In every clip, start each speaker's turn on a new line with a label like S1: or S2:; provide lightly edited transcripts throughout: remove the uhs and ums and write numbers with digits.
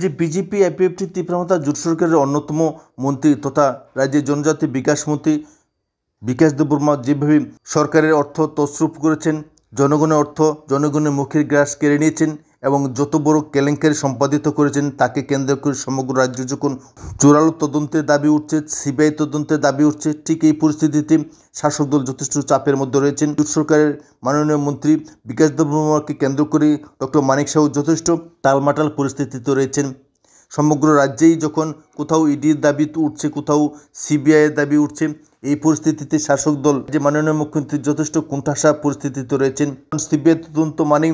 S1: যে BJP IPFT তীব্রমতা জোট সরকারের অন্যতম মন্ত্রী তথা রাজ্যের জনজাতি বিকাশ মন্ত্রী বিকাশ দেববর্মা যেভাবে সরকারের অর্থ তছরূপ করেছেন, জনগণের অর্থ জনগণের মুখের গ্রাস কেড়ে নিয়েছেন এবং যত বড় কেলেঙ্কারি সম্পাদিত করেছেন তাকে কেন্দ্র করে সমগ্র রাজ্য যখন জোরালো তদন্তের দাবি উঠছে, সিবিআই তদন্তের দাবি উঠছে, ঠিক এই পরিস্থিতিতে শাসক দল যথেষ্ট চাপের মধ্যে রয়েছেন। জোট সরকারের মাননীয় মন্ত্রী বিকাশ দেববর্মাকে কেন্দ্র করে ডক্টর মানিক সাহু যথেষ্ট টালমাটাল পরিস্থিতিতে রয়েছেন। সমগ্র রাজ্যেই যখন কোথাও ইডির দাবি উঠছে, কোথাও সিবিআইয়ের দাবি উঠছে, এই পরিস্থিতিতে শাসক দল যে মাননীয় মুখ্যমন্ত্রী যথেষ্ট কোণঠাসা পরিস্থিতিতে রয়েছেন। সিবিআই তদন্ত মানে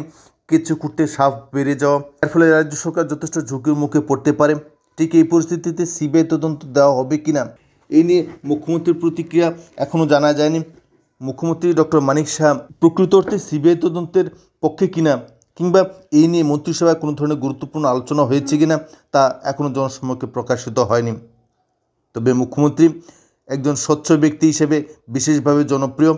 S1: কিছু করতে সাপ বেড়ে যাওয়া, এর ফলে রাজ্য সরকার যথেষ্ট ঝুঁকির মুখে পড়তে পারে। ঠিক এই পরিস্থিতিতে সিবিআই তদন্ত দেওয়া হবে কিনা এই নিয়ে মুখ্যমন্ত্রীর প্রতিক্রিয়া এখনও জানা যায়নি। মুখ্যমন্ত্রী ডক্টর মানিক সাহা প্রকৃত অর্থে সিবিআই তদন্তের পক্ষে কিনা কিংবা এই নিয়ে মন্ত্রিসভায় কোনো ধরনের গুরুত্বপূর্ণ আলোচনা হয়েছে কিনা তা এখনও জনসমক্ষে প্রকাশিত হয়নি। তবে মুখ্যমন্ত্রী একজন স্বচ্ছ ব্যক্তি হিসেবে বিশেষভাবে জনপ্রিয়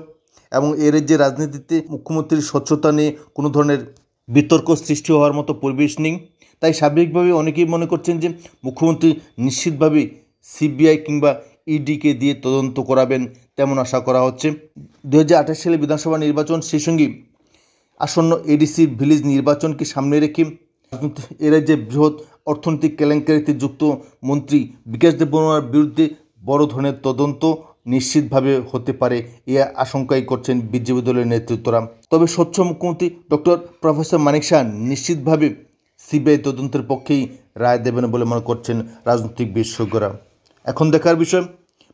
S1: এবং এর যে রাজনীতিতে মুখ্যমন্ত্রীর স্বচ্ছতা নিয়ে কোনো ধরনের বিতর্ক সৃষ্টি হওয়ার মতো পরিবেশ নেই। তাই স্বাভাবিকভাবে অনেকেই মনে করছেন যে মুখ্যমন্ত্রী নিশ্চিতভাবে সিবিআই কিংবা ইডিকে দিয়ে তদন্ত করাবেন, তেমন আশা করা হচ্ছে। 2028 সালে বিধানসভা নির্বাচন, সেই সঙ্গে আসন্ন এডিসি ভিলেজ নির্বাচনকে সামনে রেখে এর যে বৃহৎ অর্থনৈতিক কেলেঙ্কারিতে যুক্ত মন্ত্রী বিকাশ দেববর্মার বিরুদ্ধে বড় ধরনের তদন্ত নিশ্চিতভাবে হতে পারে এই আশঙ্কাই করছেন বিজেপি দলের নেতৃত্বরা। তবে স্বচ্ছ মুখ্যমন্ত্রী ডক্টর প্রফেসর মানিক সাহা নিশ্চিতভাবে সিবিআই তদন্তের পক্ষেই রায় দেবেন বলে মনে করছেন রাজনৈতিক বিশেষজ্ঞরা। এখন দেখার বিষয়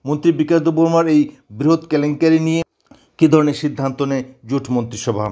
S1: মন্ত্রী বিকাশ দেববর্মার এই বৃহৎ কেলেঙ্কারি নিয়ে কী ধরনের সিদ্ধান্ত নেয় জোট মন্ত্রিসভা।